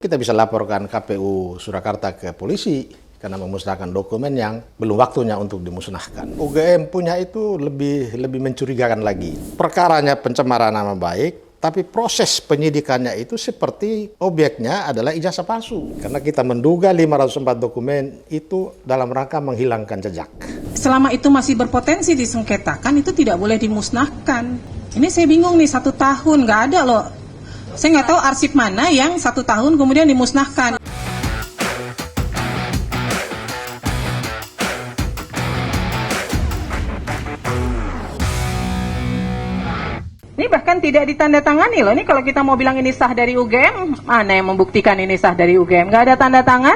Kita bisa laporkan KPU Surakarta ke polisi karena memusnahkan dokumen yang belum waktunya untuk dimusnahkan. UGM punya itu lebih mencurigakan lagi. Perkaranya pencemaran nama baik, tapi proses penyidikannya itu seperti objeknya adalah ijazah palsu. Karena kita menduga 504 dokumen itu dalam rangka menghilangkan jejak. Selama itu masih berpotensi disengketakan, itu tidak boleh dimusnahkan. Ini saya bingung nih, 1 tahun nggak ada loh. Saya nggak tahu arsip mana yang 1 tahun kemudian dimusnahkan. Ini bahkan tidak ditandatangani loh. Ini kalau kita mau bilang ini sah dari UGM, mana yang membuktikan ini sah dari UGM? Nggak ada tanda tangan,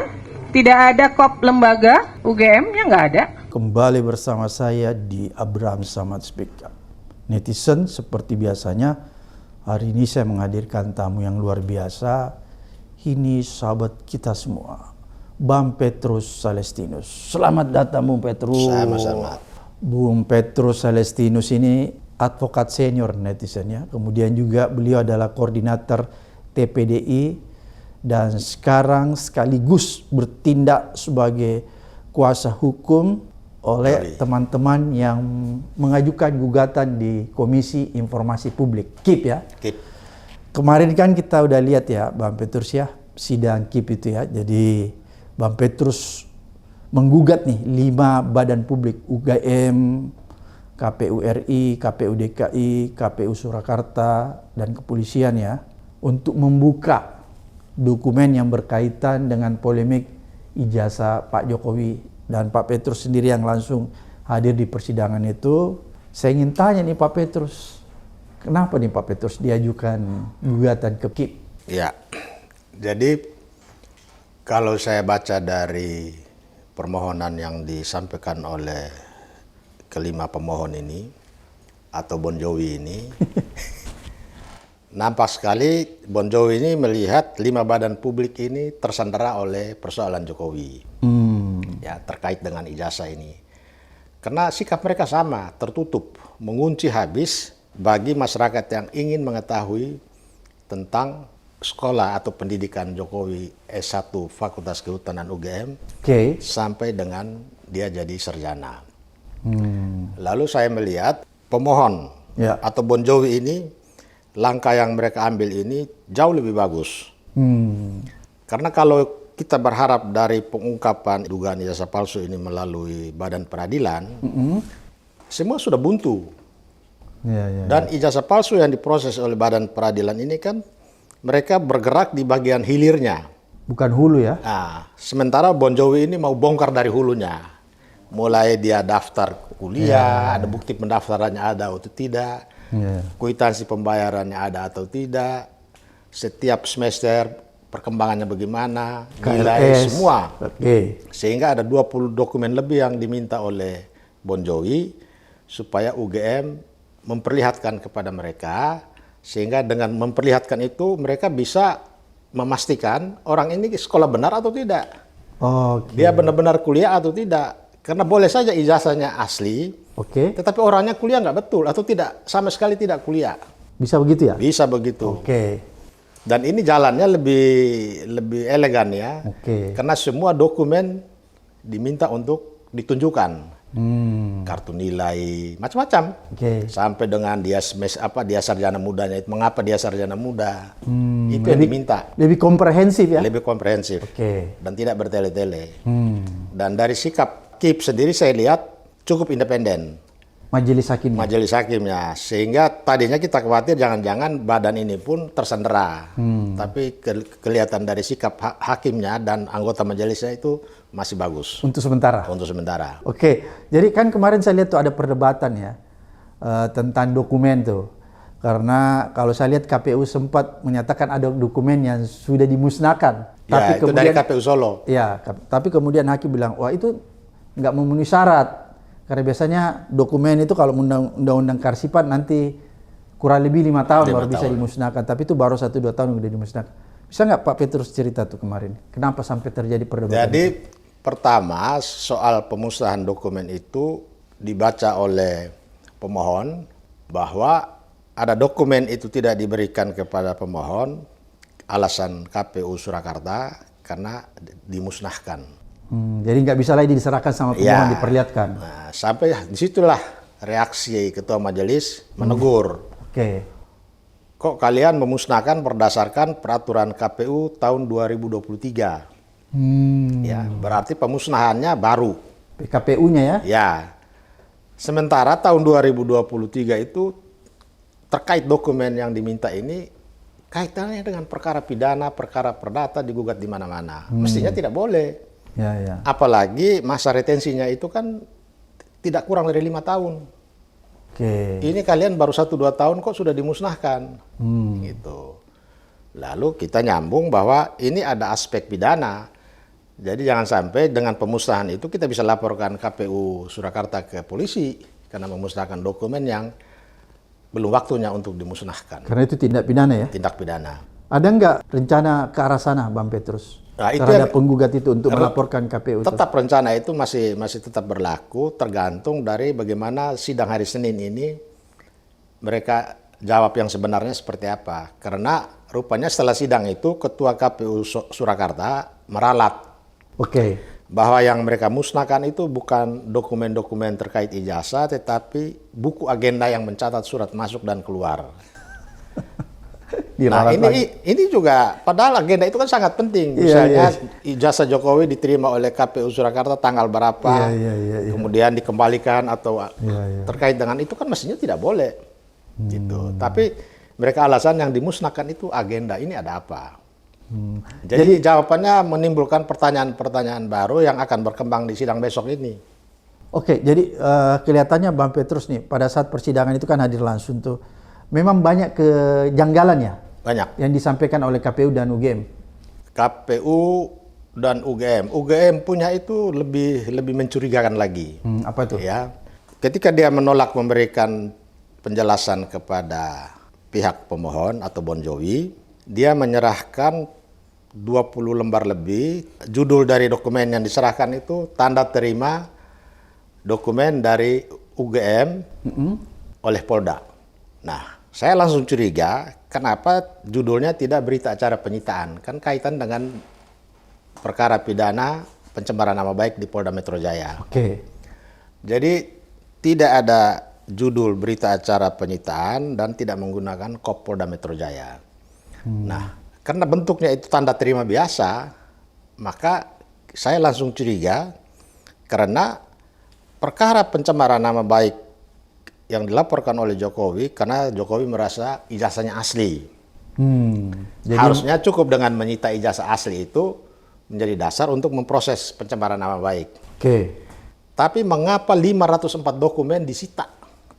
tidak ada kop lembaga UGM-nya, nggak ada. Kembali bersama saya di Abraham Samad Speak Up. Netizen seperti biasanya, hari ini saya menghadirkan tamu yang luar biasa. Ini sahabat kita semua, Bang Petrus Salestinus. Selamat datang Bung Petrus. Sama-sama. Bung Petrus Salestinus ini advokat senior netizen ya. Kemudian juga beliau adalah koordinator TPDI dan sekarang sekaligus bertindak sebagai kuasa hukum oleh teman-teman yang mengajukan gugatan di Komisi Informasi Publik, KIP ya. KIP. Kemarin kan kita udah lihat ya Bang Petrus ya, sidang KIP itu ya. Jadi Bang Petrus menggugat nih 5 badan publik, UGM, KPU RI, KPU DKI, KPU Surakarta, dan kepolisian ya, untuk membuka dokumen yang berkaitan dengan polemik ijazah Pak Jokowi. Dan Pak Petrus sendiri yang langsung hadir di persidangan itu. Saya ingin tanya nih Pak Petrus, kenapa nih Pak Petrus diajukan gugatan ke KIP? Ya, jadi kalau saya baca dari permohonan yang disampaikan oleh kelima pemohon ini, atau Bon Jovi ini, nampak sekali Bon Jovi ini melihat 5 badan publik ini tersandera oleh persoalan Jokowi. Ya, terkait dengan ijazah ini. Karena sikap mereka sama, tertutup, mengunci habis bagi masyarakat yang ingin mengetahui tentang sekolah atau pendidikan Jokowi S1 Fakultas Kehutanan UGM sampai dengan dia jadi sarjana. Lalu saya melihat pemohon atau Bon Jovi ini, langkah yang mereka ambil ini jauh lebih bagus. Karena kalau kita berharap dari pengungkapan dugaan ijazah palsu ini melalui badan peradilan, semua sudah buntu. Dan ijazah palsu yang diproses oleh badan peradilan ini kan mereka bergerak di bagian hilirnya. Bukan hulu ya? Nah, sementara Bon Jovi ini mau bongkar dari hulunya. Mulai dia daftar kuliah, ada bukti pendaftarannya ada atau tidak, kwitansi pembayarannya ada atau tidak, setiap semester perkembangannya bagaimana, nilai semua. Sehingga ada 20 dokumen lebih yang diminta oleh Bon Jovi supaya UGM memperlihatkan kepada mereka, sehingga dengan memperlihatkan itu mereka bisa memastikan orang ini sekolah benar atau tidak. Dia benar-benar kuliah atau tidak. Karena boleh saja ijazahnya asli, tetapi orangnya kuliah nggak betul atau tidak, sama sekali tidak kuliah. Bisa begitu ya? Bisa begitu. Dan ini jalannya lebih elegan ya, karena semua dokumen diminta untuk ditunjukkan, kartu nilai macam-macam, sampai dengan dia sarjana mudanya. Mengapa dia sarjana muda? Itu yang diminta. Lebih komprehensif ya? Lebih komprehensif, dan tidak bertele-tele. Dan dari sikap KIP sendiri saya lihat cukup independen. Majelis hakimnya, sehingga tadinya kita khawatir jangan-jangan badan ini pun tersandera, tapi kelihatan dari sikap hakimnya dan anggota majelisnya itu masih bagus. Untuk sementara. Jadi kan kemarin saya lihat tuh ada perdebatan ya tentang dokumen tuh, karena kalau saya lihat KPU sempat menyatakan ada dokumen yang sudah dimusnahkan. Tapi itu kemudian, dari KPU Solo. Ya, tapi kemudian hakim bilang, wah itu nggak memenuhi syarat. Karena biasanya dokumen itu kalau undang-undang karsipan nanti kurang lebih 5 tahun baru bisa dimusnahkan. Tapi itu baru 1-2 tahun udah dimusnahkan. Bisa nggak Pak Petrus cerita tuh kemarin? Kenapa sampai terjadi perdebatan? Jadi pertama soal pemusnahan dokumen itu dibaca oleh pemohon bahwa ada dokumen itu tidak diberikan kepada pemohon alasan KPU Surakarta karena dimusnahkan. Jadi nggak bisa lagi diserahkan sama pemohon, diperlihatkan. Nah, sampai disitulah reaksi ketua majelis menegur. Oke. Kok kalian memusnahkan berdasarkan peraturan KPU tahun 2023? Ya, berarti pemusnahannya baru. PKPU-nya ya? Ya. Sementara tahun 2023 itu terkait dokumen yang diminta ini kaitannya dengan perkara pidana, perkara perdata digugat di mana-mana. Mestinya tidak boleh. Ya. Apalagi masa retensinya itu kan tidak kurang dari 5 tahun. Oke. Ini kalian baru 1-2 tahun kok sudah dimusnahkan. Gitu. Lalu kita nyambung bahwa ini ada aspek pidana. Jadi jangan sampai dengan pemusnahan itu kita bisa laporkan KPU Surakarta ke polisi karena memusnahkan dokumen yang belum waktunya untuk dimusnahkan. Karena itu tindak pidana ya? Tindak pidana. Ada nggak rencana ke arah sana, Bang Petrus? Nah, itu terhadap yang- penggugat itu untuk melaporkan KPU itu? Tetap rencana itu masih tetap berlaku, tergantung dari bagaimana sidang hari Senin ini mereka jawab yang sebenarnya seperti apa. Karena rupanya setelah sidang itu Ketua KPU Surakarta meralat Oke. bahwa yang mereka musnahkan itu bukan dokumen-dokumen terkait ijazah, tetapi buku agenda yang mencatat surat masuk dan keluar. Nah, Diralat lagi. ini juga, padahal agenda itu kan sangat penting. Iya, Misalnya iya. ijazah Jokowi diterima oleh KPU Surakarta tanggal berapa, Iya. kemudian dikembalikan atau Iya. terkait dengan itu kan mestinya tidak boleh. Gitu. Tapi mereka alasan yang dimusnahkan itu agenda, ini ada apa? Jadi jawabannya menimbulkan pertanyaan-pertanyaan baru yang akan berkembang di sidang besok ini. Oke, jadi kelihatannya Bang Petrus nih pada saat persidangan itu kan hadir langsung tuh. Memang banyak kejanggalan ya Banyak. yang disampaikan oleh KPU dan UGM. KPU dan UGM. UGM punya itu lebih mencurigakan lagi. Apa itu? Ya, ketika dia menolak memberikan penjelasan kepada pihak pemohon atau Bon Jovi, dia menyerahkan 20 lembar lebih. Judul dari dokumen yang diserahkan itu tanda terima dokumen dari UGM oleh Polda. Nah, saya langsung curiga kenapa judulnya tidak berita acara penyitaan, kan kaitan dengan perkara pidana pencemaran nama baik di Polda Metro Jaya. Oke. Jadi tidak ada judul berita acara penyitaan dan tidak menggunakan kop Polda Metro Jaya. Nah, karena bentuknya itu tanda terima biasa, maka saya langsung curiga karena perkara pencemaran nama baik yang dilaporkan oleh Jokowi karena Jokowi merasa ijazahnya asli. Jadi Harusnya cukup dengan menyita ijazah asli itu menjadi dasar untuk memproses pencemaran nama baik. oke. Tapi mengapa 504 dokumen disita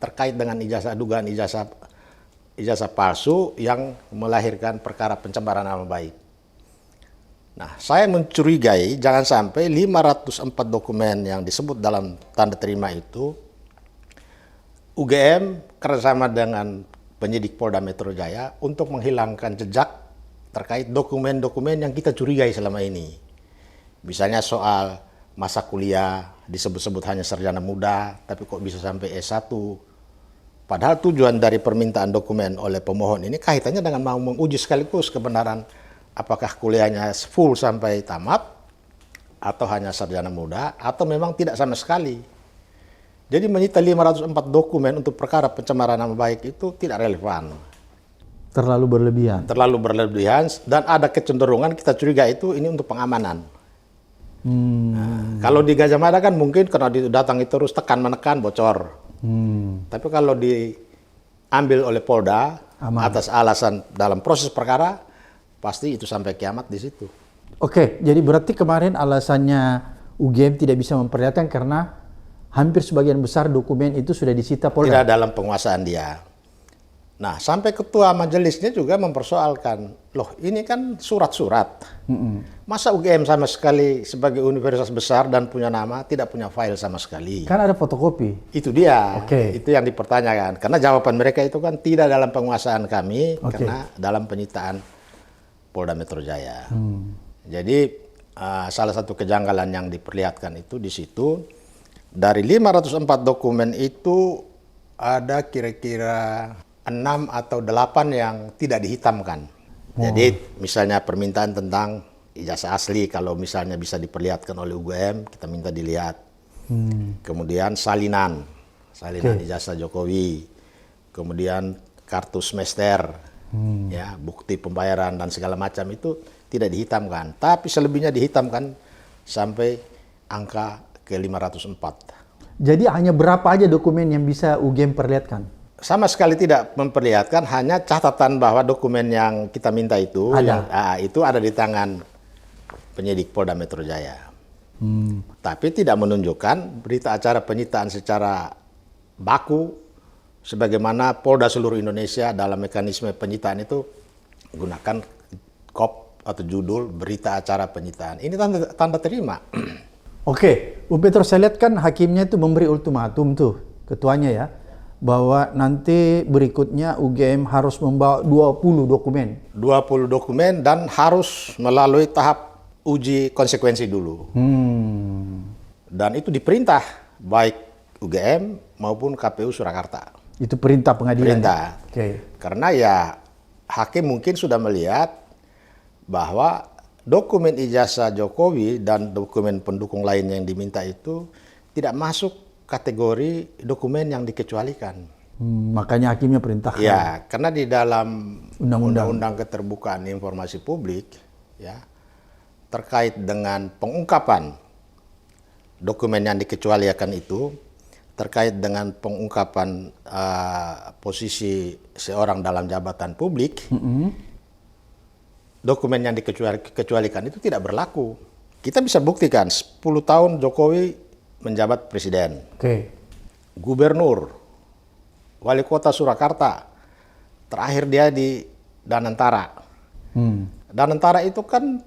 terkait dengan dugaan ijazah palsu yang melahirkan perkara pencemaran nama baik? Nah, saya mencurigai jangan sampai 504 dokumen yang disebut dalam tanda terima itu UGM kerjasama dengan penyidik Polda Metro Jaya untuk menghilangkan jejak terkait dokumen-dokumen yang kita curigai selama ini. Misalnya soal masa kuliah disebut-sebut hanya sarjana muda, tapi kok bisa sampai S1. Padahal tujuan dari permintaan dokumen oleh pemohon ini kaitannya dengan mau menguji sekaligus kebenaran apakah kuliahnya full sampai tamat, atau hanya sarjana muda, atau memang tidak sama sekali. Jadi menyita 504 dokumen untuk perkara pencemaran nama baik itu tidak relevan. Terlalu berlebihan. Terlalu berlebihan dan ada kecenderungan kita curiga itu ini untuk pengamanan. Nah, kalau di Gajah Mada kan mungkin karena didatangi terus tekan-menekan bocor. Tapi kalau diambil oleh Polda atas alasan dalam proses perkara, pasti itu sampai kiamat di situ. Oke, jadi berarti kemarin alasannya UGM tidak bisa memperlihatkan karena hampir sebagian besar dokumen itu sudah disita Polda. Tidak dalam penguasaan dia. Nah, sampai ketua majelisnya juga mempersoalkan, loh ini kan surat-surat. Masa UGM sama sekali sebagai universitas besar dan punya nama tidak punya file sama sekali? Kan ada fotokopi. Itu dia, Oke. itu yang dipertanyakan. Karena jawaban mereka itu kan tidak dalam penguasaan kami, karena dalam penyitaan Polda Metro Jaya. Jadi salah satu kejanggalan yang diperlihatkan itu di situ, dari 504 dokumen itu ada kira-kira 6 atau 8 yang tidak dihitamkan. Jadi misalnya permintaan tentang ijazah asli, kalau misalnya bisa diperlihatkan oleh UGM, kita minta dilihat. Kemudian salinan ijazah Jokowi. Kemudian kartu semester, ya, bukti pembayaran dan segala macam itu tidak dihitamkan. Tapi selebihnya dihitamkan sampai angka ke 504. Jadi hanya berapa aja dokumen yang bisa UGM perlihatkan? Sama sekali tidak memperlihatkan, hanya catatan bahwa dokumen yang kita minta itu itu ada di tangan penyidik Polda Metro Jaya. Tapi tidak menunjukkan berita acara penyitaan secara baku sebagaimana Polda seluruh Indonesia dalam mekanisme penyitaan itu gunakan kop atau judul berita acara penyitaan. Ini tanda terima. Oke, Bu Petrus, saya lihat kan hakimnya itu memberi ultimatum tuh, ketuanya ya, bahwa nanti berikutnya UGM harus membawa 20 dokumen. 20 dokumen dan harus melalui tahap uji konsekuensi dulu. Dan itu diperintah baik UGM maupun KPU Surakarta. Itu perintah pengadilan. Perintah. Oke. Karena ya hakim mungkin sudah melihat bahwa dokumen ijazah Jokowi dan dokumen pendukung lain yang diminta itu tidak masuk kategori dokumen yang dikecualikan. Makanya hakimnya perintahkan. Ya, karena di dalam Undang-undang. Undang-Undang Keterbukaan Informasi Publik, ya, terkait dengan pengungkapan dokumen yang dikecualikan itu, terkait dengan pengungkapan posisi seorang dalam jabatan publik, dokumen yang dikecualikan itu tidak berlaku. Kita bisa buktikan 10 tahun Jokowi menjabat presiden. Oke. Gubernur, wali kota Surakarta, terakhir dia di Danantara. Danantara itu kan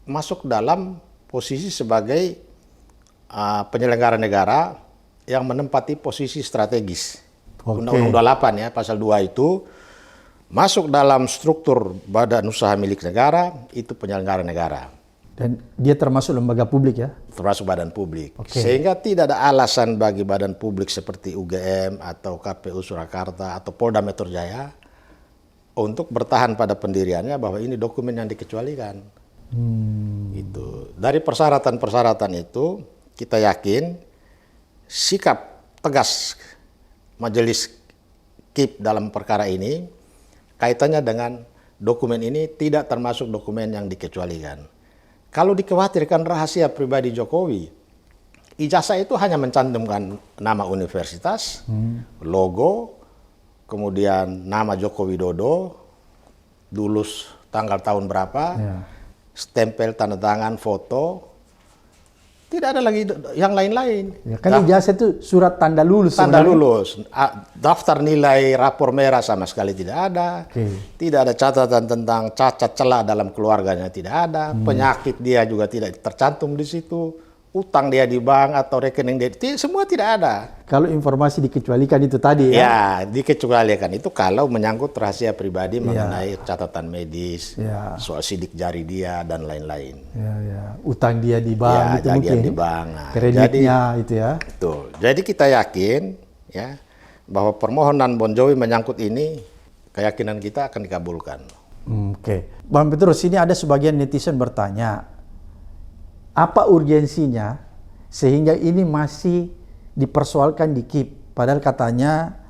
masuk dalam posisi sebagai penyelenggara negara yang menempati posisi strategis. Undang-Undang 28 ya, pasal 2 itu masuk dalam struktur badan usaha milik negara, itu penyelenggara negara. Dan dia termasuk lembaga publik ya? Termasuk badan publik. Oke. Sehingga tidak ada alasan bagi badan publik seperti UGM atau KPU Surakarta atau Polda Metro Jaya untuk bertahan pada pendiriannya bahwa ini dokumen yang dikecualikan. Itu. Dari persyaratan-persyaratan itu kita yakin sikap tegas Majelis KIP dalam perkara ini kaitannya dengan dokumen ini tidak termasuk dokumen yang dikecualikan. Kalau dikhawatirkan rahasia pribadi Jokowi, ijazah itu hanya mencantumkan nama universitas, logo, kemudian nama Joko Widodo, lulus tanggal tahun berapa, stempel tanda tangan, foto, tidak ada lagi yang lain-lain. Ya, kan ijazah itu surat tanda lulus. Tanda sebenarnya. lulus, daftar nilai rapor merah sama sekali tidak ada. Tidak ada catatan tentang cacat celah dalam keluarganya, tidak ada. Penyakit dia juga tidak tercantum di situ. Utang dia di bank atau rekening dia, semua tidak ada. Kalau informasi dikecualikan itu tadi ya? Ya, dikecualikan itu kalau menyangkut rahasia pribadi mengenai catatan medis, soal sidik jari dia dan lain-lain. Ya. Utang dia di bank itu tagihan mungkin. di bank. Nah, kreditnya itu ya. Betul. Jadi kita yakin ya bahwa permohonan Bon Jovi menyangkut ini, keyakinan kita akan dikabulkan. Oke. Bang Petrus, ini ada sebagian netizen bertanya, apa urgensinya sehingga ini masih dipersoalkan di KIP? Padahal katanya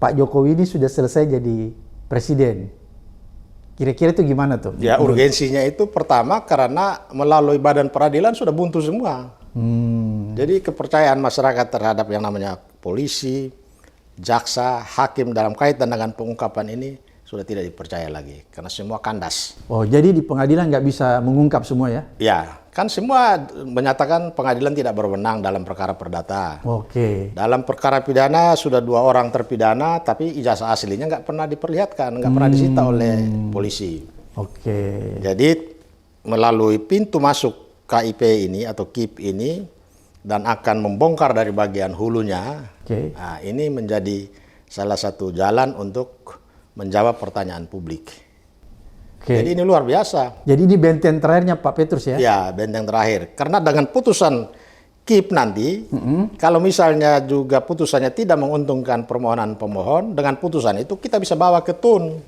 Pak Jokowi ini sudah selesai jadi presiden. Kira-kira itu gimana tuh? Ya, urgensinya itu pertama karena melalui badan peradilan sudah buntu semua. Jadi kepercayaan masyarakat terhadap yang namanya polisi, jaksa, hakim dalam kaitan dengan pengungkapan ini sudah tidak dipercaya lagi karena semua kandas. Oh, jadi di pengadilan nggak bisa mengungkap semua ya? Ya, kan semua menyatakan pengadilan tidak berwenang dalam perkara perdata. Oke. Dalam perkara pidana sudah 2 orang terpidana, tapi ijazah aslinya nggak pernah diperlihatkan, nggak pernah disita oleh polisi. Oke. Jadi melalui pintu masuk KIP ini atau KIP ini dan akan membongkar dari bagian hulunya, nah, ini menjadi salah satu jalan untuk menjawab pertanyaan publik. Jadi ini luar biasa. Jadi ini benteng terakhirnya Pak Petrus ya? Ya, benteng terakhir. Karena dengan putusan KIP nanti, kalau misalnya juga putusannya tidak menguntungkan permohonan pemohon, dengan putusan itu kita bisa bawa ke TUN.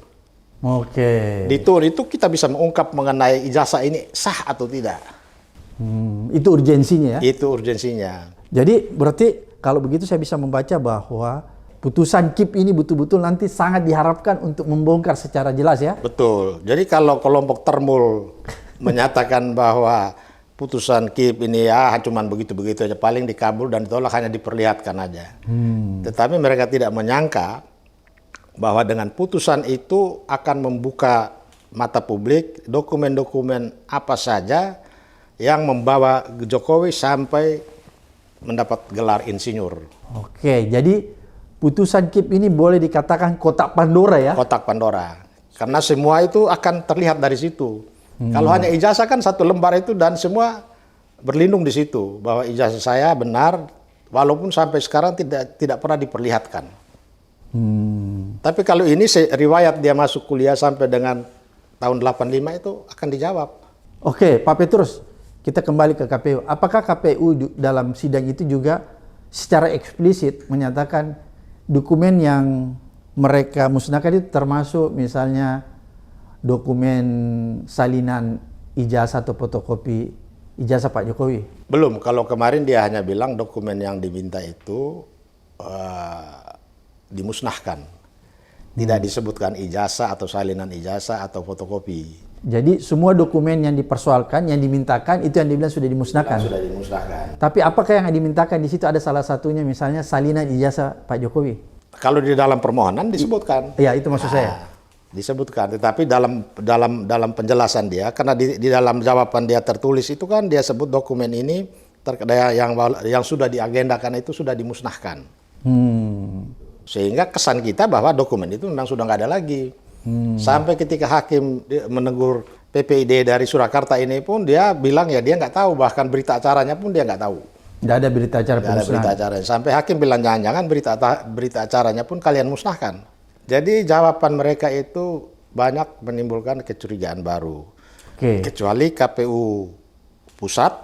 Oke. Di TUR itu kita bisa mengungkap mengenai ijazah ini sah atau tidak. Itu urgensinya ya. Itu urgensinya. Jadi berarti kalau begitu saya bisa membaca bahwa putusan KIP ini betul-betul nanti sangat diharapkan untuk membongkar secara jelas ya. Betul. Jadi kalau kelompok Termul menyatakan bahwa putusan KIP ini ya cuman begitu-begitu aja, paling dikabul dan ditolak, hanya diperlihatkan aja. Tetapi mereka tidak menyangka bahwa dengan putusan itu akan membuka mata publik dokumen-dokumen apa saja yang membawa Jokowi sampai mendapat gelar insinyur. Oke, jadi putusan KIP ini boleh dikatakan kotak Pandora ya? Kotak Pandora. Karena semua itu akan terlihat dari situ. Kalau hanya ijazah kan satu lembar itu dan semua berlindung di situ bahwa ijazah saya benar, walaupun sampai sekarang tidak pernah diperlihatkan. Tapi kalau ini riwayat dia masuk kuliah sampai dengan tahun 85 itu akan dijawab. Oke, Pak Petrus, kita kembali ke KPU. Apakah KPU dalam sidang itu juga secara eksplisit menyatakan dokumen yang mereka musnahkan itu termasuk misalnya dokumen salinan ijazah atau fotokopi ijazah Pak Jokowi? Belum, kalau kemarin dia hanya bilang dokumen yang diminta itu dimusnahkan. Tidak disebutkan ijazah atau salinan ijazah atau fotokopi. Jadi semua dokumen yang dipersoalkan, yang dimintakan itu yang dibilang sudah dimusnahkan. Sudah dimusnahkan. Tapi apakah yang dimintakan di situ ada salah satunya misalnya salinan ijazah Pak Jokowi? Kalau di dalam permohonan disebutkan. Iya, itu maksud saya. Disebutkan, tetapi dalam penjelasan dia, karena di dalam jawaban dia tertulis itu kan dia sebut dokumen ini yang sudah diagendakan itu sudah dimusnahkan. Sehingga kesan kita bahwa dokumen itu memang sudah nggak ada lagi. Sampai ketika hakim menegur PPID dari Surakarta ini pun dia bilang ya dia nggak tahu, bahkan berita acaranya pun dia nggak tahu. Nggak ada berita acara Nggak ada berita acaranya. Sampai hakim bilang jangan-jangan berita acaranya pun kalian musnahkan. Jadi jawaban mereka itu banyak menimbulkan kecurigaan baru. Oke. Kecuali KPU Pusat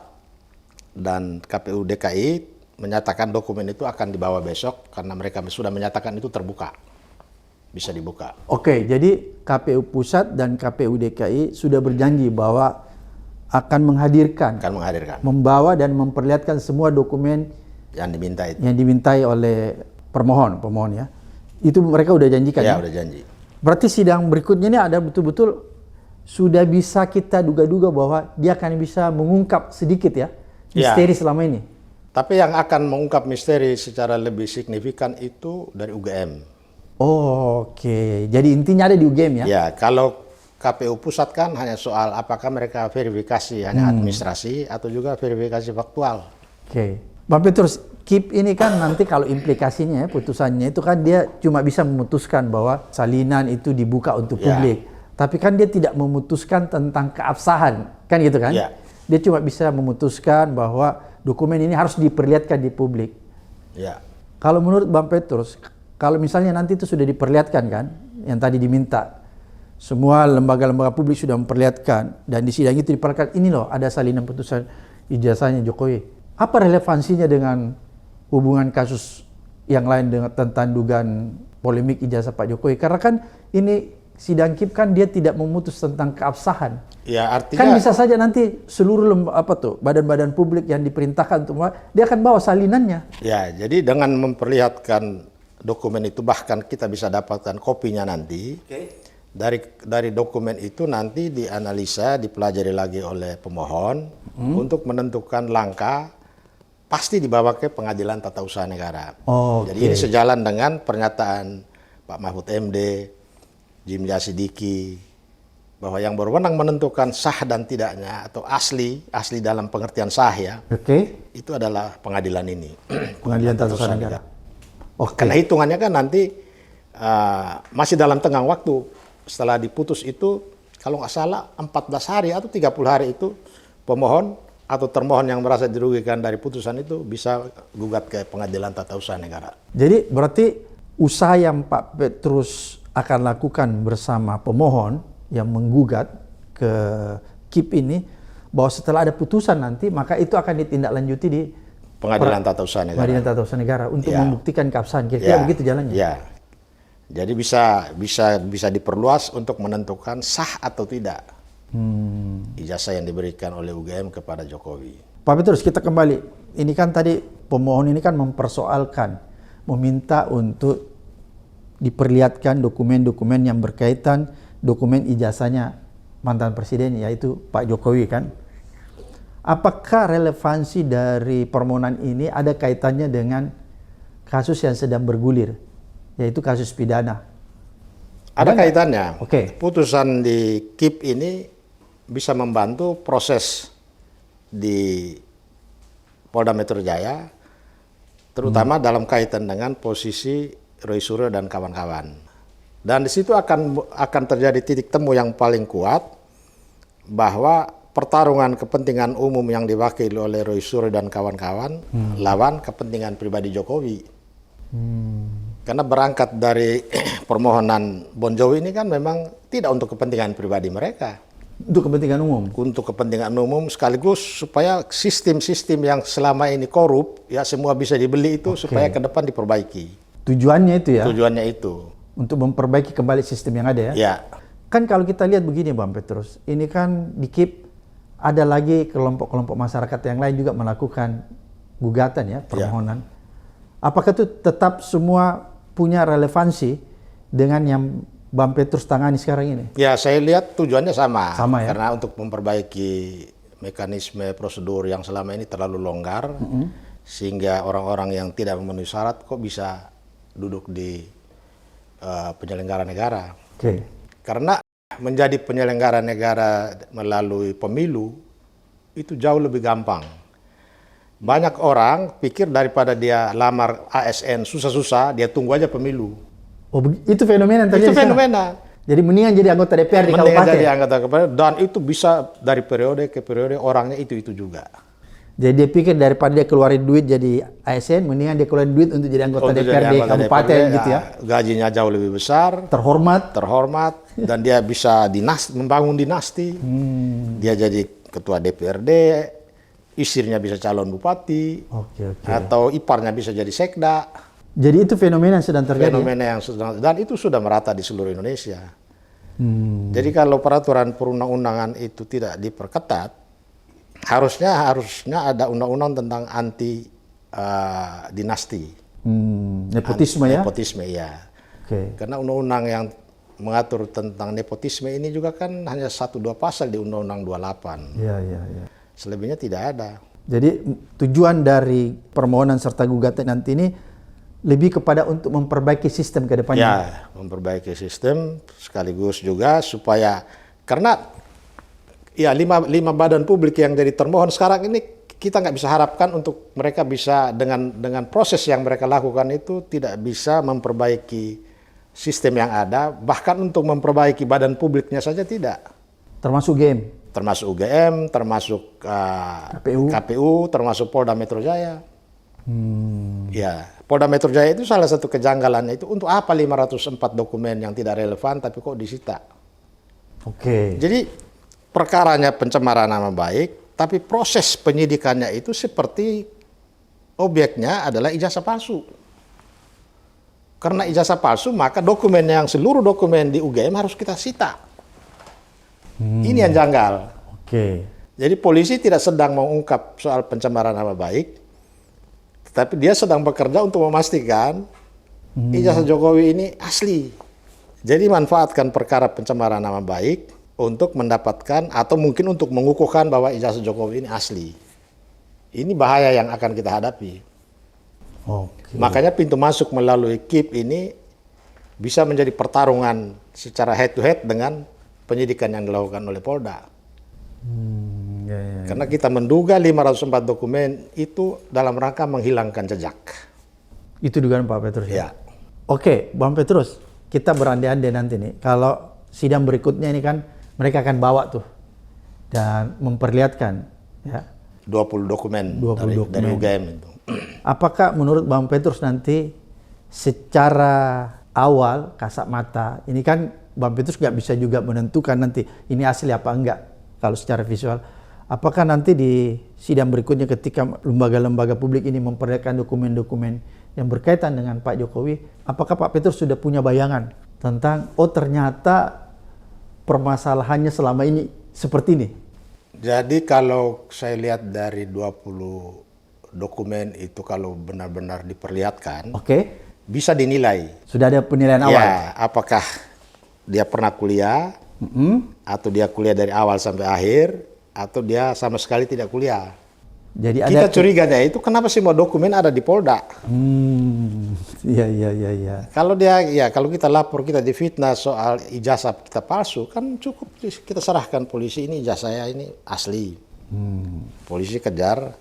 dan KPU DKI menyatakan dokumen itu akan dibawa besok karena mereka sudah menyatakan itu terbuka. Bisa dibuka. Oke, jadi KPU Pusat dan KPU DKI sudah berjanji bahwa akan menghadirkan, membawa dan memperlihatkan semua dokumen yang diminta itu. Yang dimintai oleh pemohon ya. Itu mereka udah janjikan ya? Ya, udah janji. Berarti sidang berikutnya ini ada betul-betul sudah bisa kita duga-duga bahwa dia akan bisa mengungkap sedikit ya misteri selama ini. Tapi yang akan mengungkap misteri secara lebih signifikan itu dari UGM. Oke, jadi intinya ada di UGM ya? Ya, kalau KPU Pusat kan hanya soal apakah mereka verifikasi hanya administrasi atau juga verifikasi faktual. Oke, Bang Petrus, KIP ini kan nanti kalau implikasinya putusannya itu kan dia cuma bisa memutuskan bahwa salinan itu dibuka untuk publik. Tapi kan dia tidak memutuskan tentang keabsahan, kan gitu kan? Ya. Dia cuma bisa memutuskan bahwa dokumen ini harus diperlihatkan di publik. Ya. Kalau menurut Bang Petrus, kalau misalnya nanti itu sudah diperlihatkan kan, yang tadi diminta, semua lembaga-lembaga publik sudah memperlihatkan, dan di sidang itu diperlihatkan, ini loh ada salinan putusan ijazahnya Jokowi. Apa relevansinya dengan hubungan kasus yang lain dengan tentang dugaan polemik ijazah Pak Jokowi? Karena kan ini sidang KIP kan dia tidak memutus tentang keabsahan. Ya, artinya kan bisa saja nanti seluruh badan-badan publik yang diperintahkan untuk dia akan bawa salinannya. Ya, jadi dengan memperlihatkan dokumen itu bahkan kita bisa dapatkan kopinya nanti. Dari dokumen itu nanti dianalisa, dipelajari lagi oleh pemohon untuk menentukan langkah pasti dibawa ke Pengadilan Tata Usaha Negara. Jadi ini sejalan dengan pernyataan Pak Mahfud MD, Jim Sidiki, bahwa yang berwenang menentukan sah dan tidaknya atau asli dalam pengertian sah ya, itu adalah pengadilan ini. Pengadilan Tata Usaha Negara. Karena hitungannya kan nanti masih dalam tenggang waktu setelah diputus itu, kalau nggak salah 14 hari atau 30 hari itu pemohon atau termohon yang merasa dirugikan dari putusan itu bisa gugat ke Pengadilan Tata Usaha Negara. Jadi berarti usaha yang Pak Petrus akan lakukan bersama pemohon yang menggugat ke KIP ini, bahwa setelah ada putusan nanti maka itu akan ditindaklanjuti di Pengadilan Tata Usaha Negara. Pengadilan Tata Usaha Negara untuk membuktikan keabsahan. Kira-kira begitu jalannya. Ya. Jadi bisa diperluas untuk menentukan sah atau tidak ijazah yang diberikan oleh UGM kepada Jokowi. Pak Petrus, kita kembali. Ini kan tadi pemohon ini kan mempersoalkan, meminta untuk diperlihatkan dokumen-dokumen yang berkaitan dokumen ijazahnya mantan presiden, yaitu Pak Jokowi kan. Apakah relevansi dari permohonan ini ada kaitannya dengan kasus yang sedang bergulir, yaitu kasus pidana? Ada kaitannya. Oke. Putusan di KIP ini bisa membantu proses di Polda Metro Jaya, terutama dalam kaitan dengan posisi Roy Suryo dan kawan-kawan. Dan di situ akan terjadi titik temu yang paling kuat bahwa pertarungan kepentingan umum yang diwakili oleh Roy Suryo dan kawan-kawan lawan kepentingan pribadi Jokowi. Karena berangkat dari permohonan Bon Jovi ini kan memang tidak untuk kepentingan pribadi mereka. Untuk kepentingan umum? Untuk kepentingan umum sekaligus supaya sistem-sistem yang selama ini korup, ya semua bisa dibeli itu supaya ke depan diperbaiki. Tujuannya itu ya? Tujuannya itu. Untuk memperbaiki kembali sistem yang ada ya? Ya. Kan kalau kita lihat begini Bang Petrus, ini kan di KIP ada lagi kelompok-kelompok masyarakat yang lain juga melakukan gugatan ya, permohonan. Apakah itu tetap semua punya relevansi dengan yang Bang Petrus tangani sekarang ini? Ya, saya lihat tujuannya sama. Sama ya? Karena untuk memperbaiki mekanisme prosedur yang selama ini terlalu longgar, sehingga orang-orang yang tidak memenuhi syarat kok bisa duduk di penyelenggara negara. Oke. Karena menjadi penyelenggara negara melalui pemilu itu jauh lebih gampang. Banyak orang pikir daripada dia lamar ASN susah-susah, dia tunggu aja pemilu. Oh, itu fenomena yang terjadi. Itu fenomena. Jadi mendingan jadi anggota DPR di mendingan kabupaten. jadi anggota DPR, dan itu bisa dari periode ke periode orangnya itu juga. Jadi dia pikir daripada dia keluarin duit jadi ASN, mendingan dia keluarin duit untuk jadi anggota DPR di kabupaten gitu ya. Gajinya jauh lebih besar. Terhormat, dan dia bisa membangun dinasti. Dia jadi ketua DPRD, istrinya bisa calon bupati, atau iparnya bisa jadi sekda. Jadi itu fenomena yang sedang terjadi. Dan itu sudah merata di seluruh Indonesia. Jadi kalau peraturan perundang-undangan itu tidak diperketat, harusnya ada undang-undang tentang anti dinasti. Nepotisme ya? Nepotisme ya. Karena undang-undang yang mengatur tentang nepotisme ini juga kan hanya 1-2 pasal di Undang-Undang 28. Iya. Selebihnya tidak ada. Jadi tujuan dari permohonan serta gugatan nanti ini lebih kepada untuk memperbaiki sistem ke depannya. Ya, memperbaiki sistem sekaligus juga supaya, karena ya lima badan publik yang jadi termohon sekarang ini kita nggak bisa harapkan untuk mereka bisa dengan proses yang mereka lakukan itu tidak bisa memperbaiki sistem yang ada, bahkan untuk memperbaiki badan publiknya saja tidak. Termasuk game. Termasuk UGM, termasuk KPU, termasuk Polda Metro Jaya. Ya, Polda Metro Jaya itu salah satu kejanggalannya itu untuk apa 504 dokumen yang tidak relevan tapi kok disita. Jadi perkaranya pencemaran nama baik, tapi proses penyidikannya itu seperti objeknya adalah ijazah palsu. Karena ijazah palsu, maka seluruh dokumen di UGM harus kita sita. Ini yang janggal. Jadi polisi tidak sedang mengungkap soal pencemaran nama baik, tapi dia sedang bekerja untuk memastikan ijazah Jokowi ini asli. Jadi manfaatkan perkara pencemaran nama baik untuk mendapatkan atau mungkin untuk mengukuhkan bahwa ijazah Jokowi ini asli. Ini bahaya yang akan kita hadapi. Makanya pintu masuk melalui KIP ini bisa menjadi pertarungan secara head to head dengan penyidikan yang dilakukan oleh Polda. Karena kita menduga 504 dokumen itu dalam rangka menghilangkan jejak. Itu dugaan Pak Petrus ya? Oke, Bang Petrus, kita berandai-andai nanti nih, kalau sidang berikutnya ini kan mereka akan bawa tuh dan memperlihatkan ya 20 dokumen dari UGM itu. Apakah menurut Bang Petrus nanti secara awal kasat mata, ini kan Bang Petrus nggak bisa juga menentukan nanti ini asli apa enggak kalau secara visual. Apakah nanti di sidang berikutnya ketika lembaga-lembaga publik ini memperlihatkan dokumen-dokumen yang berkaitan dengan Pak Jokowi, apakah Pak Petrus sudah punya bayangan tentang, oh ternyata permasalahannya selama ini seperti ini? Jadi kalau saya lihat dari 20 dokumen itu kalau benar-benar diperlihatkan, Oke, bisa dinilai. sudah ada penilaian awal? Ya, apakah dia pernah kuliah, atau dia kuliah dari awal sampai akhir, atau dia sama sekali tidak kuliah. Jadi Kita ada curiganya itu kenapa semua dokumen ada di Polda? iya. Kalau dia, ya kalau kita lapor, kita difitnah soal ijazah kita palsu, kan cukup kita serahkan polisi, ini ijazah saya ini asli. Polisi kejar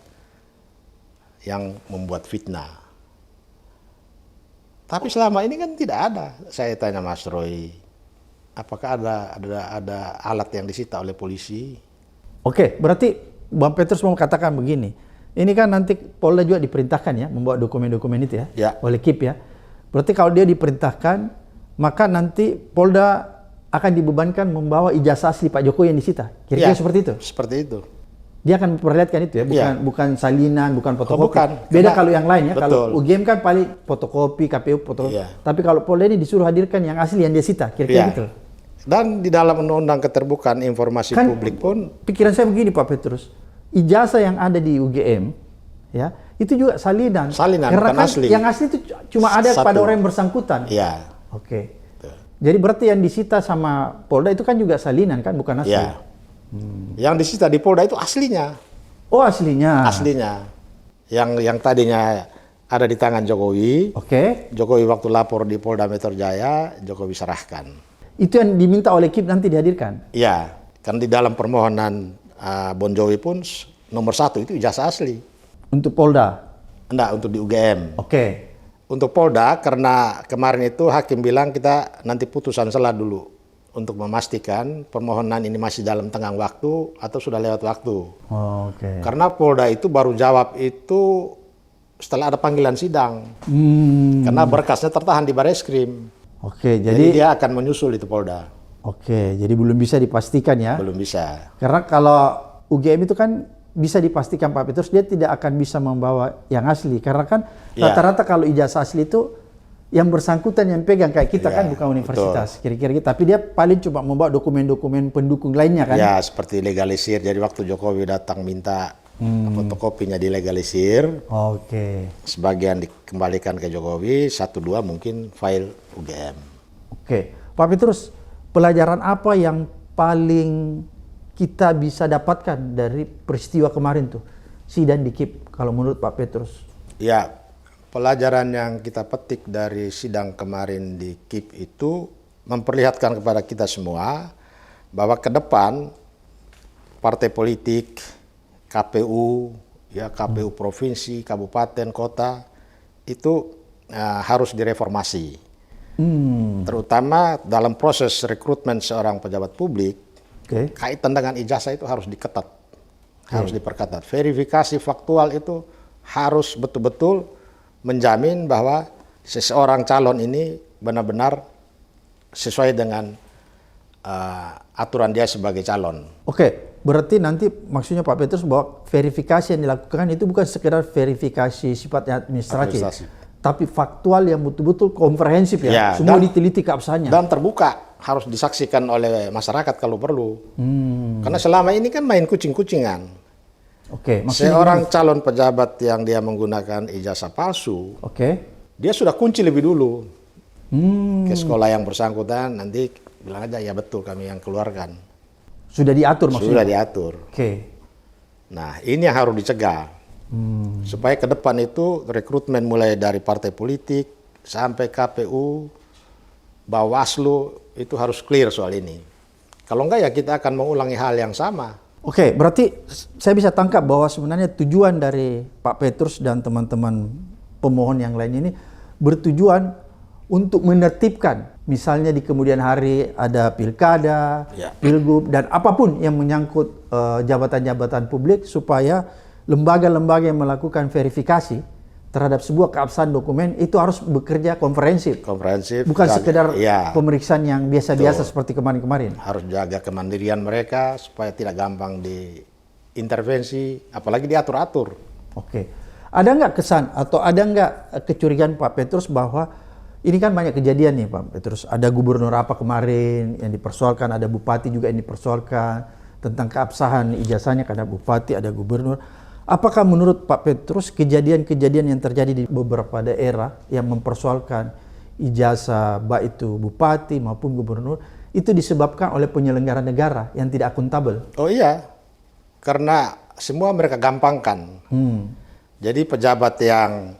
yang membuat fitnah. Tapi selama ini kan tidak ada. Saya tanya Mas Roy, apakah ada alat yang disita oleh polisi? Oke, berarti Bang Petrus mau katakan begini. Ini kan nanti Polda juga diperintahkan ya membawa dokumen-dokumen itu ya, Ya. oleh KIP ya. Berarti kalau dia diperintahkan, maka nanti Polda akan dibebankan membawa ijazah asli Pak Jokowi yang disita. Kira-kira Ya, seperti itu. Seperti itu. Dia akan memperlihatkan itu ya, bukan Ya. bukan salinan, bukan fotokopi. bukan. Beda Karena- kalau yang lain ya. Betul. Kalau UGM kan paling fotokopi, KPU fotokopi. Ya. Tapi kalau Polda ini disuruh hadirkan yang asli yang dia sita, kira-kira Ya. gitu. Dan di dalam undang-undang keterbukaan informasi Kan publik pun, pikiran saya begini Pak Petrus, ijazah yang ada di UGM ya itu juga salinan. Salinan, karena bukan kan asli. yang asli itu cuma ada Satu. pada orang yang bersangkutan. ya, Oke. Jadi berarti yang disita sama Polda itu kan juga salinan kan, bukan asli. ya. Yang disita di Polda itu aslinya, Oh aslinya. aslinya. Yang tadinya ada di tangan Jokowi, Oke. Jokowi waktu lapor di Polda Metro Jaya, Jokowi serahkan. Itu yang diminta oleh KIP nanti dihadirkan. Ya, kan di dalam permohonan Bon Jovi pun nomor 1 itu ijazah asli. Untuk Polda. Enggak, untuk di UGM. Oke. Untuk Polda, karena kemarin itu hakim bilang kita nanti putusan selah dulu untuk memastikan permohonan ini masih dalam tenggang waktu atau sudah lewat waktu. Oke. Karena Polda itu baru jawab itu setelah ada panggilan sidang. Karena berkasnya tertahan di Bareskrim. Oke, Jadi jadi dia akan menyusul itu Polda. oke, jadi belum bisa dipastikan ya. Belum bisa. Karena kalau UGM itu kan bisa dipastikan Pak Petrus dia tidak akan bisa membawa yang asli karena kan Ya. rata-rata kalau ijazah asli itu yang bersangkutan yang pegang kayak kita Ya, kan bukan universitas kira-kira gitu. Tapi dia paling cuma membawa dokumen-dokumen pendukung lainnya kan. Ya, seperti legalisir. Jadi waktu Jokowi datang minta fotokopinya dilegalisir, Oke. sebagian dikembalikan ke Jokowi, 1-2 mungkin file UGM. Oke. Pak Petrus, pelajaran apa yang paling kita bisa dapatkan dari peristiwa kemarin tuh sidang di KIP kalau menurut Pak Petrus? Ya, pelajaran yang kita petik dari sidang kemarin di KIP itu memperlihatkan kepada kita semua bahwa ke depan partai politik, KPU, ya KPU provinsi, kabupaten, kota itu harus direformasi. Terutama dalam proses rekrutmen seorang pejabat publik, Oke. kaitan dengan ijazah itu harus diketat, harus diperketat. Verifikasi faktual itu harus betul-betul menjamin bahwa seseorang calon ini benar-benar sesuai dengan aturan dia sebagai calon. Oke, berarti nanti maksudnya Pak Petrus bahwa verifikasi yang dilakukan itu bukan sekedar verifikasi sifatnya administratif, Administrasi. tapi faktual yang betul-betul komprehensif ya, Ya, semua dan- diteliti keabsahannya. Dan terbuka, harus disaksikan oleh masyarakat kalau perlu. Karena selama ini kan main kucing-kucingan. Oke, maksudnya Seorang calon pejabat yang dia menggunakan ijazah palsu, oke, dia sudah kunci lebih dulu ke sekolah yang bersangkutan, nanti bilang aja ya betul kami yang keluarkan. sudah diatur Sudah maksudnya. diatur. Oke, Nah, ini yang harus dicegah. Supaya ke depan itu rekrutmen mulai dari partai politik sampai KPU, Bawaslu itu harus clear soal ini. Kalau enggak ya kita akan mengulangi hal yang sama. oke, berarti saya bisa tangkap bahwa sebenarnya tujuan dari Pak Petrus dan teman-teman pemohon yang lain ini bertujuan untuk menertibkan, misalnya di kemudian hari ada pilkada, Ya. pilgub, dan apapun yang menyangkut jabatan-jabatan publik supaya lembaga-lembaga yang melakukan verifikasi terhadap sebuah keabsahan dokumen itu harus bekerja komprehensif. Komprehensif. Bukan dan- sekedar ya, pemeriksaan yang biasa-biasa seperti kemari-kemarin. harus jaga kemandirian mereka supaya tidak gampang intervensi, apalagi diatur-atur. Oke. Ada nggak kesan atau ada nggak kecurigaan Pak Petrus bahwa ini kan banyak kejadian nih Pak Petrus. Ada gubernur apa kemarin yang dipersoalkan, ada bupati juga yang dipersoalkan tentang keabsahan ijazahnya, ada bupati, ada gubernur. Apakah menurut Pak Petrus kejadian-kejadian yang terjadi di beberapa daerah yang mempersoalkan ijazah baik itu bupati maupun gubernur itu disebabkan oleh penyelenggara negara yang tidak akuntabel? Oh iya, karena semua mereka gampangkan. Jadi pejabat yang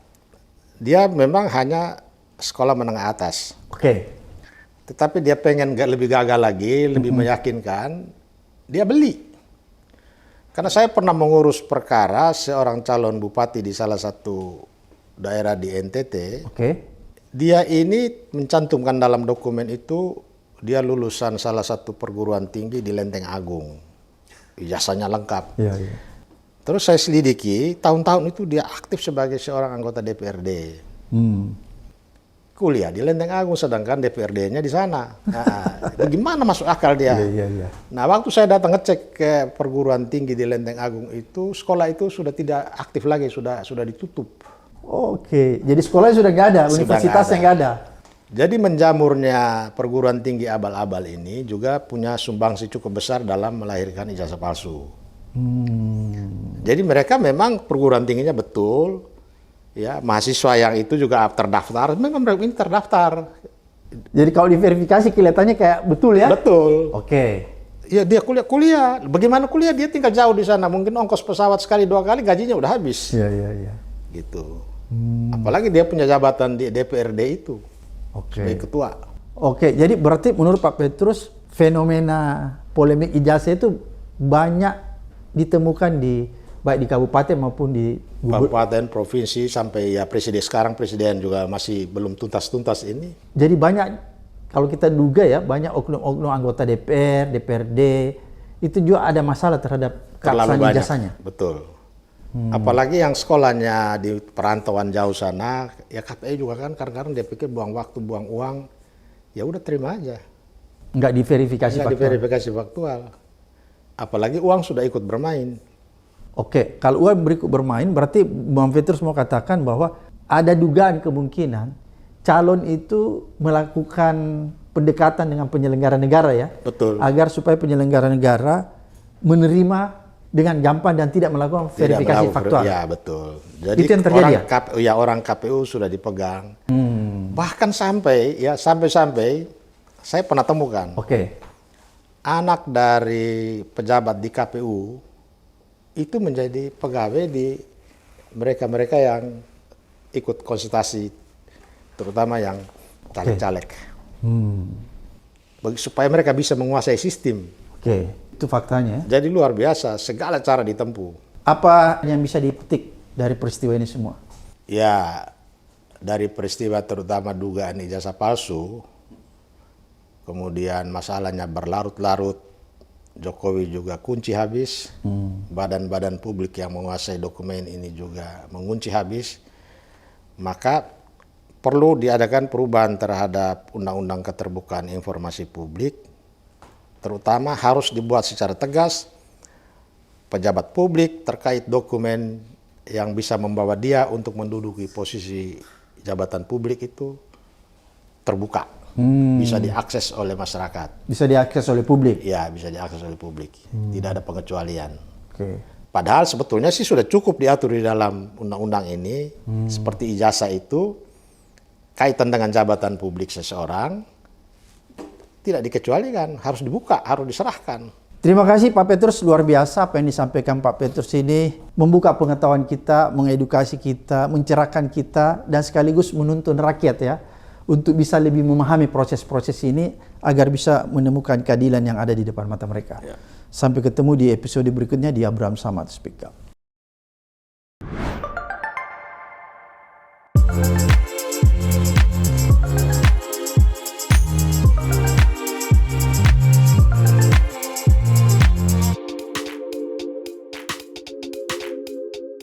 dia memang hanya sekolah menengah atas. Oke. Tetapi dia pengen lebih gagal lagi, lebih meyakinkan, dia beli. Karena saya pernah mengurus perkara seorang calon bupati di salah satu daerah di NTT. Oke. Dia ini mencantumkan dalam dokumen itu, dia lulusan salah satu perguruan tinggi di Lenteng Agung. Ijazahnya lengkap. Iya, iya. Terus saya selidiki, tahun-tahun itu dia aktif sebagai seorang anggota DPRD. Kuliah di Lenteng Agung, sedangkan DPRD-nya di sana. Nah, gimana masuk akal dia? Iya. Nah, waktu saya datang ngecek ke perguruan tinggi di Lenteng Agung itu, sekolah itu sudah tidak aktif lagi, sudah ditutup. Oke, jadi sekolahnya sudah nggak ada, universitasnya nggak ada. Jadi menjamurnya perguruan tinggi abal-abal ini juga punya sumbangsi cukup besar dalam melahirkan ijazah palsu. Jadi mereka memang perguruan tingginya betul, ya mahasiswa yang itu juga terdaftar, memang mereka ini terdaftar. Jadi kalau diverifikasi kelihatannya kayak betul ya? Betul. Oke. Ya dia kuliah. Bagaimana kuliah? Dia tinggal jauh di sana. Mungkin ongkos pesawat sekali 2 kali gajinya udah habis. Iya. Gitu. Apalagi dia punya jabatan di DPRD itu. Sebagai ketua. Oke, jadi berarti menurut Pak Petrus fenomena polemik ijazah itu banyak ditemukan di baik di kabupaten maupun di kabupaten, provinsi, sampai ya presiden juga masih belum tuntas-tuntas ini. Jadi banyak, kalau kita duga ya, banyak oknum-oknum anggota DPR, DPRD itu juga ada masalah terhadap keabsahan ijazahnya. Betul. Apalagi yang sekolahnya di perantauan jauh sana, ya KPI juga kan kadang-kadang dia pikir buang waktu, buang uang, ya udah terima aja. Nggak diverifikasi Nggak faktual. diverifikasi faktual. Apalagi uang sudah ikut bermain. Oke, kalau uang berikut bermain, berarti Bang Petrus mau katakan bahwa ada dugaan kemungkinan calon itu melakukan pendekatan dengan penyelenggara negara ya. Betul. Agar supaya penyelenggara negara menerima dengan gampang dan tidak melakukan verifikasi faktual. Ya betul. Jadi itu yang terjadi orang KPU sudah dipegang. Bahkan sampai saya pernah temukan. Oke. Anak dari pejabat di KPU itu menjadi pegawai di mereka yang ikut konsultasi, terutama yang caleg-caleg. Supaya mereka bisa menguasai sistem. Oke, itu faktanya. Jadi luar biasa, segala cara ditempuh. Apa yang bisa dipetik dari peristiwa ini semua? Ya, dari peristiwa terutama dugaan ijazah palsu, kemudian masalahnya berlarut-larut, Jokowi juga kunci habis, badan-badan publik yang menguasai dokumen ini juga mengunci habis, maka perlu diadakan perubahan terhadap Undang-Undang Keterbukaan Informasi Publik, terutama harus dibuat secara tegas, pejabat publik terkait dokumen yang bisa membawa dia untuk menduduki posisi jabatan publik itu terbuka. Bisa diakses oleh masyarakat. Bisa diakses oleh publik? Ya, bisa diakses oleh publik. Tidak ada pengecualian. Oke. Padahal sebetulnya sih sudah cukup diatur di dalam undang-undang ini. Seperti ijazah itu, kaitan dengan jabatan publik seseorang, tidak dikecualikan. Harus dibuka, harus diserahkan. Terima kasih Pak Petrus, luar biasa apa yang disampaikan Pak Petrus ini. Membuka pengetahuan kita, mengedukasi kita, mencerahkan kita, dan sekaligus menuntun rakyat ya. Untuk bisa lebih memahami proses-proses ini agar bisa menemukan keadilan yang ada di depan mata mereka. Ya. Sampai ketemu di episode berikutnya di Abraham Samad Speak Up.